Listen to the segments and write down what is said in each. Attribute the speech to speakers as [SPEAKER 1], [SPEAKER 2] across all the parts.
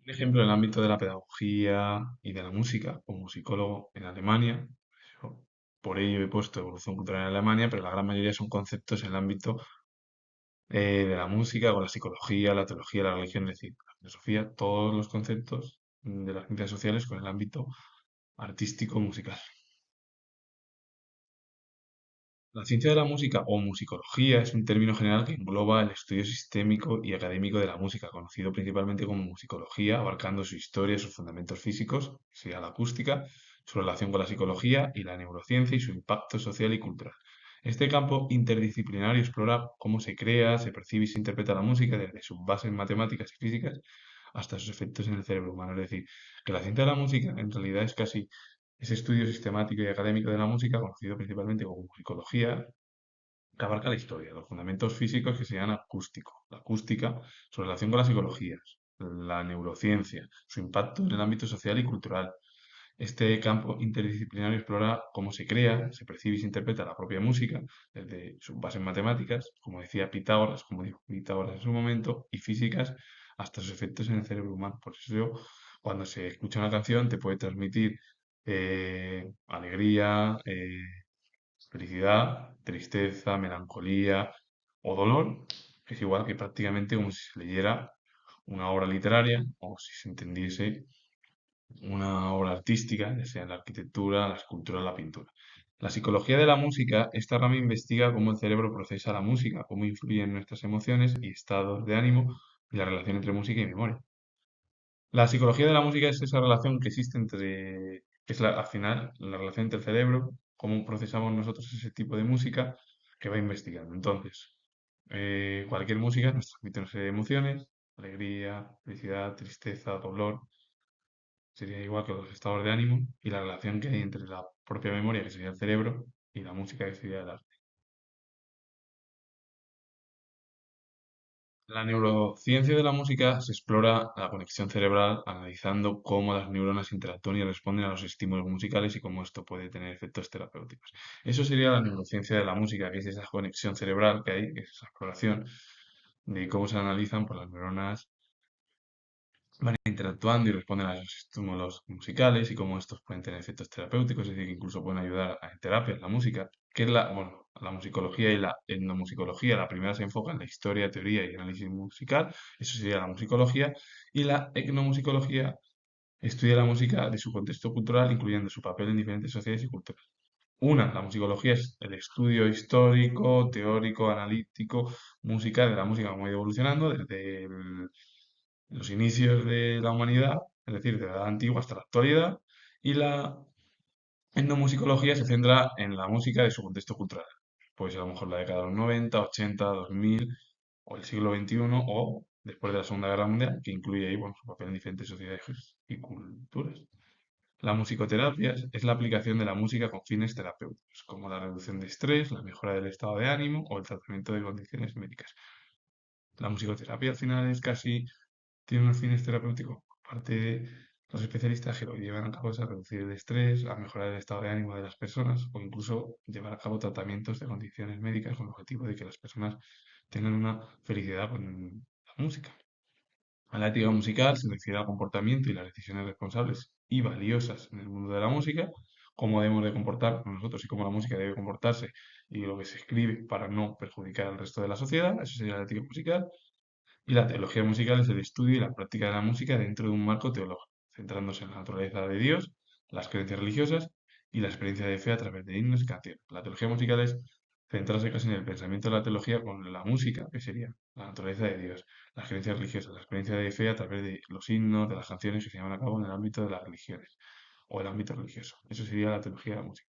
[SPEAKER 1] Un ejemplo en el ámbito de la pedagogía y de la música, como musicólogo en Alemania. Yo, por ello he puesto evolución cultural en Alemania, pero la gran mayoría son conceptos en el ámbito de la música, con la psicología, la teología, la religión, es decir, la filosofía, todos los conceptos de las ciencias sociales con el ámbito artístico musical. La ciencia de la música o musicología es un término general que engloba el estudio sistémico y académico de la música, conocido principalmente como musicología, abarcando su historia, sus fundamentos físicos, que sería la acústica, su relación con la psicología y la neurociencia y su impacto social y cultural. Este campo interdisciplinario explora cómo se crea, se percibe y se interpreta la música desde sus bases matemáticas y físicas hasta sus efectos en el cerebro humano. Es decir, que la ciencia de la música en realidad es casi ese estudio sistemático y académico de la música, conocido principalmente como musicología, que abarca la historia, los fundamentos físicos que se llaman acústico, la acústica, su relación con las psicologías, la neurociencia, su impacto en el ámbito social y cultural. Este campo interdisciplinario explora cómo se crea, se percibe y se interpreta la propia música, desde sus bases matemáticas, como decía Pitágoras, como dijo Pitágoras en su momento, y físicas, hasta sus efectos en el cerebro humano. Por eso, cuando se escucha una canción, te puede transmitir alegría, felicidad, tristeza, melancolía o dolor. Es igual que prácticamente como si se leyera una obra literaria o si se entendiese una obra artística, ya sea en la arquitectura, la escultura o la pintura. La psicología de la música, esta rama investiga cómo el cerebro procesa la música, cómo influye en nuestras emociones y estados de ánimo y la relación entre música y memoria. La psicología de la música es esa relación que existe entre, que es al final, la relación entre el cerebro, cómo procesamos nosotros ese tipo de música que va investigando. Entonces, cualquier música nos transmite una serie de emociones, alegría, felicidad, tristeza, dolor, sería igual que los estados de ánimo y la relación que hay entre la propia memoria, que sería el cerebro, y la música, que sería el arte. La neurociencia de la música se explora la conexión cerebral analizando cómo las neuronas interactúan y responden a los estímulos musicales y cómo esto puede tener efectos terapéuticos. Eso sería la neurociencia de la música, que es esa conexión cerebral que hay, que es esa exploración de cómo se analizan por las neuronas van interactuando y responden a los estímulos musicales y cómo estos pueden tener efectos terapéuticos, es decir, que incluso pueden ayudar en terapias, la música, que es bueno, la musicología y la etnomusicología. La primera se enfoca en la historia, teoría y análisis musical, eso sería la musicología, y la etnomusicología estudia la música de su contexto cultural, incluyendo su papel en diferentes sociedades y culturas. La musicología es el estudio histórico, teórico, analítico, musical de la música, como ha ido evolucionando desde los inicios de la humanidad, es decir, de la edad antigua hasta la actualidad, y la etnomusicología se centra en la música de su contexto cultural. Puede ser a lo mejor la década de los 90, 80, 2000 o el siglo XXI o después de la Segunda Guerra Mundial, que incluye ahí bueno, su papel en diferentes sociedades y culturas. La musicoterapia es la aplicación de la música con fines terapéuticos, como la reducción de estrés, la mejora del estado de ánimo o el tratamiento de condiciones médicas. La musicoterapia al final es casi tiene unos fines terapéuticos por parte de los especialistas que lo que llevan a cabo es a reducir el estrés, a mejorar el estado de ánimo de las personas o incluso llevar a cabo tratamientos de condiciones médicas con el objetivo de que las personas tengan una felicidad con la música. A la ética musical se refiere al comportamiento y las decisiones responsables y valiosas en el mundo de la música, cómo debemos de comportar nosotros y cómo la música debe comportarse y lo que se escribe para no perjudicar al resto de la sociedad, eso sería la ética musical. Y la teología musical es el estudio y la práctica de la música dentro de un marco teológico, centrándose en la naturaleza de Dios, las creencias religiosas y la experiencia de fe a través de himnos y canciones. La teología musical es centrarse casi en el pensamiento de la teología con la música, que sería la naturaleza de Dios, las creencias religiosas, la experiencia de fe a través de los himnos, de las canciones que se llevan a cabo en el ámbito de las religiones o el ámbito religioso. Eso sería la teología de la música.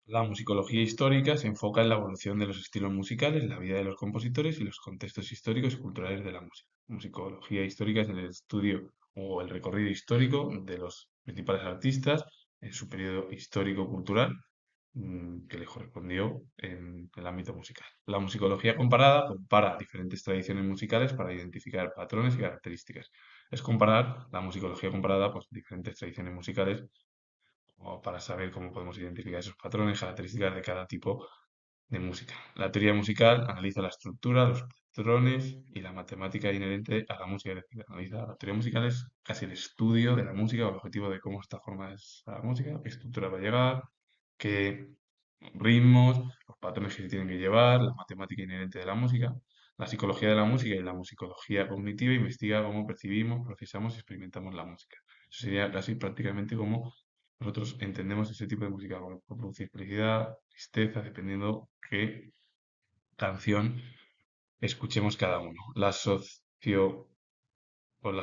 [SPEAKER 1] La musicología histórica se enfoca en la evolución de los estilos musicales, la vida de los compositores y los contextos históricos y culturales de la música. Musicología histórica es el estudio o el recorrido histórico de los principales artistas en su periodo histórico-cultural que le correspondió en el ámbito musical. La musicología comparada compara diferentes tradiciones musicales para identificar patrones y características. Es comparar la musicología comparada, pues diferentes tradiciones musicales o para saber cómo podemos identificar esos patrones, características de cada tipo de música. La teoría musical analiza la estructura, los patrones y la matemática inherente a la música. Es decir, analiza la teoría musical es casi el estudio de la música o el objetivo de cómo está formada esa música, qué estructura va a llegar, qué ritmos, los patrones que se tienen que llevar, la matemática inherente de la música. La psicología de la música y la musicología cognitiva investiga cómo percibimos, procesamos y experimentamos la música. Eso sería casi prácticamente como nosotros entendemos ese tipo de música, porque puede producir felicidad, tristeza, dependiendo qué canción escuchemos cada uno. La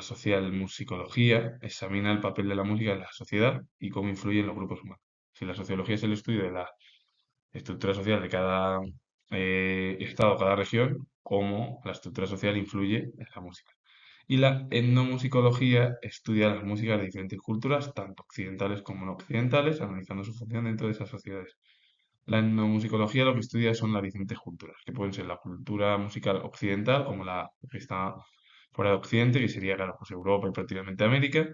[SPEAKER 1] socialmusicología examina el papel de la música en la sociedad y cómo influye en los grupos humanos. Si la sociología es el estudio de la estructura social de cada estado, cada región, cómo la estructura social influye en la música. Y la etnomusicología estudia las músicas de diferentes culturas, tanto occidentales como no occidentales, analizando su función dentro de esas sociedades. La etnomusicología lo que estudia son las diferentes culturas, que pueden ser la cultura musical occidental, como la que está fuera de Occidente, que sería, claro, pues Europa y prácticamente América,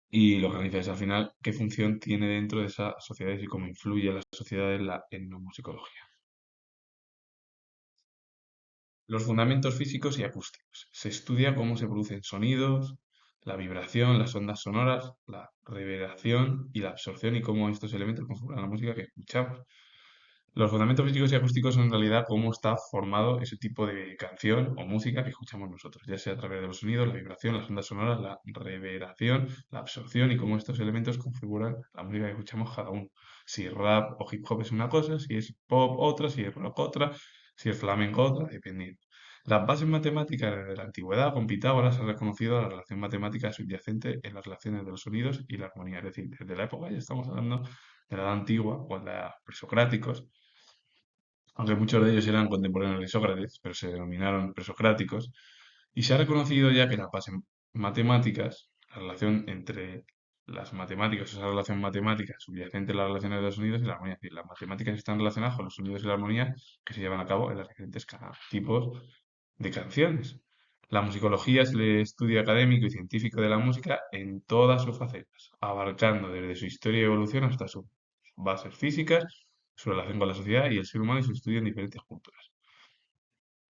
[SPEAKER 1] y lo que analiza es al final qué función tiene dentro de esas sociedades y cómo influye en las sociedades la etnomusicología. Los fundamentos físicos y acústicos. Se estudia cómo se producen sonidos, la vibración, las ondas sonoras, la reverberación y la absorción y cómo estos elementos configuran la música que escuchamos. Los fundamentos físicos y acústicos son en realidad cómo está formado ese tipo de canción o música que escuchamos nosotros, ya sea a través de los sonidos, la vibración, las ondas sonoras, la reverberación, la absorción y cómo estos elementos configuran la música que escuchamos cada uno. Si rap o hip hop es una cosa, si es pop otra, si es rock otra, si es flamenco otra, dependiendo. Las bases matemáticas desde la antigüedad, con Pitágoras, se ha reconocido la relación matemática subyacente en las relaciones de los sonidos y la armonía. Es decir, desde la época, ya estamos hablando de la edad antigua o de la presocráticos, aunque muchos de ellos eran contemporáneos de Sócrates, pero se denominaron presocráticos, y se ha reconocido ya que las bases matemáticas, la relación entre las matemáticas, esa relación matemática subyacente a las relaciones de los sonidos y la armonía, es decir, las matemáticas están relacionadas con los sonidos y la armonía que se llevan a cabo en los diferentes tipos de canciones. La musicología es el estudio académico y científico de la música en todas sus facetas, abarcando desde su historia y evolución hasta sus bases físicas, su relación con la sociedad y el ser humano y su estudio en diferentes culturas.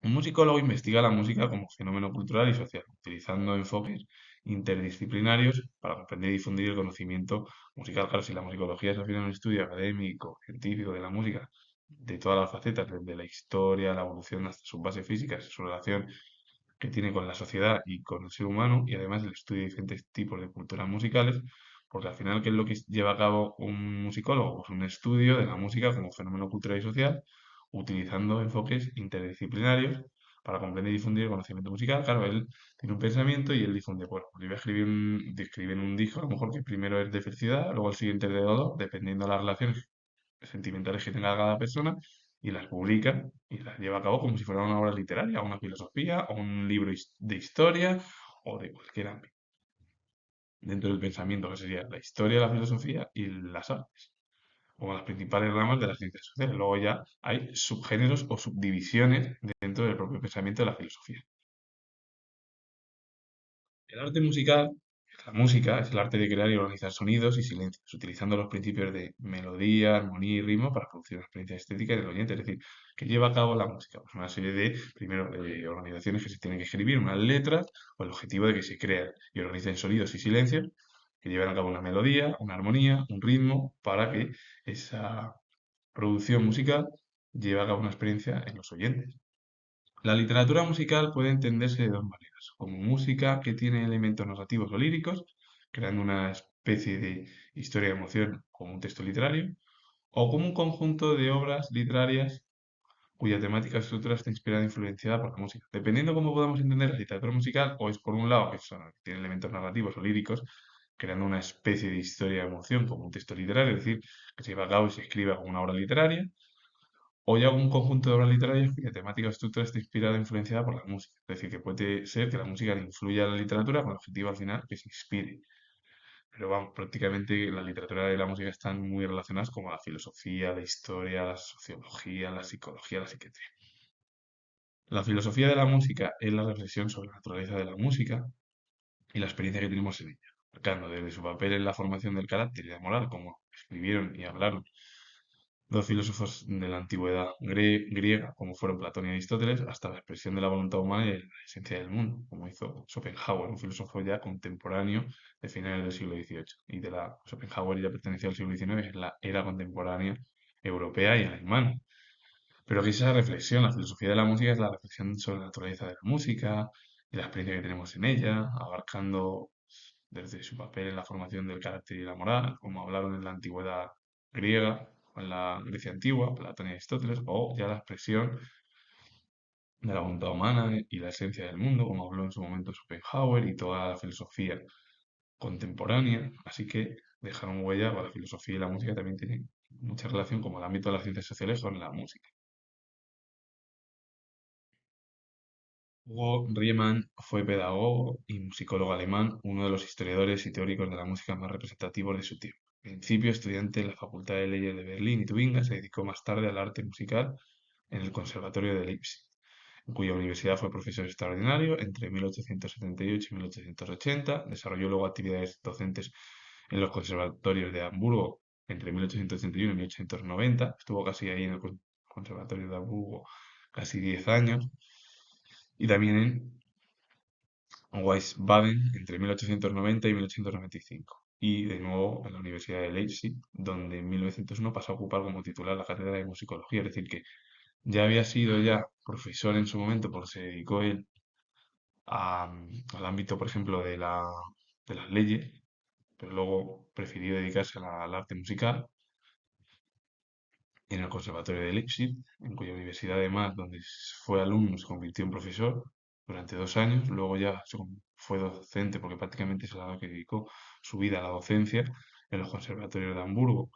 [SPEAKER 1] Un musicólogo investiga la música como fenómeno cultural y social, utilizando enfoques interdisciplinarios para comprender y difundir el conocimiento musical. Claro, si la musicología es al final un estudio académico, científico de la música, de todas las facetas, desde la historia, la evolución hasta sus bases físicas, su relación que tiene con la sociedad y con el ser humano, y además el estudio de diferentes tipos de culturas musicales, porque al final, ¿qué es lo que lleva a cabo un musicólogo? Pues un estudio de la música como fenómeno cultural y social, utilizando enfoques interdisciplinarios para comprender y difundir el conocimiento musical. Claro, él tiene un pensamiento y él difunde, bueno, pues yo voy a escribir un disco, a lo mejor que primero es de felicidad, luego el siguiente es de dolor, dependiendo de las relaciones sentimentales que tenga cada persona, y las publica y las lleva a cabo como si fuera una obra literaria, una filosofía, o un libro de historia, o de cualquier ámbito. Dentro del pensamiento, que sería la historia, la filosofía y las artes, como las principales ramas de las ciencias sociales. Luego ya hay subgéneros o subdivisiones dentro del propio pensamiento de la filosofía. El arte musical, la música, es el arte de crear y organizar sonidos y silencios, utilizando los principios de melodía, armonía y ritmo para producir una experiencia estética del oyente. Es decir, que lleva a cabo la música. Pues una serie de, primero, organizaciones que se tienen que escribir, unas letras, con el objetivo de que se crean y organicen sonidos y silencios que lleven a cabo una melodía, una armonía, un ritmo, para que esa producción musical lleve a cabo una experiencia en los oyentes. La literatura musical puede entenderse de dos maneras, como música que tiene elementos narrativos o líricos, creando una especie de historia de emoción como un texto literario, o como un conjunto de obras literarias cuya temática o estructura está inspirada e influenciada por la música. Dependiendo cómo podamos entender la literatura musical, o es por un lado que tiene elementos narrativos o líricos, creando una especie de historia de emoción como un texto literario, es decir, que se lleva a cabo y se escriba como una obra literaria, o ya un conjunto de obras literarias cuya temática o estructura está inspirada e influenciada por la música. Es decir, que puede ser que la música influya a la literatura con el objetivo al final que se inspire. Pero vamos, prácticamente la literatura y la música están muy relacionadas como la filosofía, la historia, la sociología, la psicología, la psiquiatría. La filosofía de la música es la reflexión sobre la naturaleza de la música y la experiencia que tenemos en ella, marcando desde su papel en la formación del carácter y la moral, como escribieron y hablaron dos filósofos de la antigüedad griega, como fueron Platón y Aristóteles, hasta la expresión de la voluntad humana y la esencia del mundo, como hizo Schopenhauer, un filósofo ya contemporáneo de finales del siglo XVIII. Y de la Schopenhauer ya pertenecía al siglo XIX, es la era contemporánea europea y alemana. Pero aquí esa reflexión, la filosofía de la música es la reflexión sobre la naturaleza de la música y la experiencia que tenemos en ella, abarcando desde su papel en la formación del carácter y la moral, como hablaron en la antigüedad griega o en la Grecia antigua, Platón y Aristóteles, o ya la expresión de la voluntad humana y la esencia del mundo, como habló en su momento Schopenhauer y toda la filosofía contemporánea. Así que dejaron huella, o la filosofía y la música también tienen mucha relación, como el ámbito de las ciencias sociales con la música. Hugo Riemann fue pedagogo y musicólogo alemán, uno de los historiadores y teóricos de la música más representativos de su tiempo. En principio, estudiante en la Facultad de Leyes de Berlín y Tubinga, se dedicó más tarde al arte musical en el Conservatorio de Leipzig, en cuya universidad fue profesor extraordinario entre 1878 y 1880. Desarrolló luego actividades docentes en los conservatorios de Hamburgo entre 1881 y 1890. Estuvo casi ahí en el Conservatorio de Hamburgo casi 10 años. Y también en Wiesbaden entre 1890 y 1895. Y de nuevo en la Universidad de Leipzig, donde en 1901 pasó a ocupar como titular la cátedra de musicología. Es decir, que ya había sido ya profesor en su momento porque se dedicó él al ámbito, por ejemplo, de las leyes, pero luego prefirió dedicarse al arte musical en el Conservatorio de Leipzig, en cuya universidad además, donde fue alumno, se convirtió en profesor durante 2 años, luego ya fue docente porque prácticamente es a lo que dedicó su vida a la docencia en los conservatorios de Hamburgo,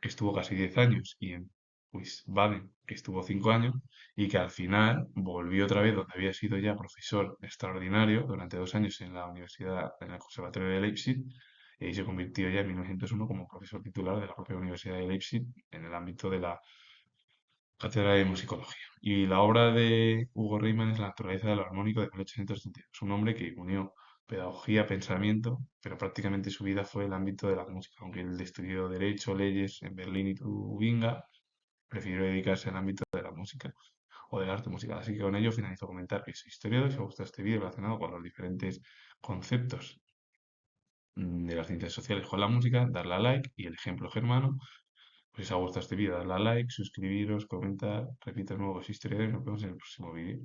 [SPEAKER 1] que estuvo casi 10 años, y en Wiesbaden, que estuvo 5 años, y que al final volvió otra vez donde había sido ya profesor extraordinario durante 2 años en la universidad, en el Conservatorio de Leipzig, y ahí se convirtió ya en 1901 como profesor titular de la propia Universidad de Leipzig en el ámbito de la cátedra de musicología. Y la obra de Hugo Riemann es La naturaleza de lo armónico de 1862. Es un hombre que unió pedagogía, pensamiento, pero prácticamente su vida fue el ámbito de la música. Aunque él estudió Derecho, Leyes en Berlín y Tubinga, prefirió dedicarse al ámbito de la música o del arte musical. Así que con ello finalizo comentar que soy historiador y si os gusta este vídeo relacionado con los diferentes conceptos de las ciencias sociales con la música, darle a like y el ejemplo germano. Pues si os ha gustado este vídeo, darle a like, suscribiros, comentar, repito de nuevo, soy historiador y nos vemos en el próximo vídeo.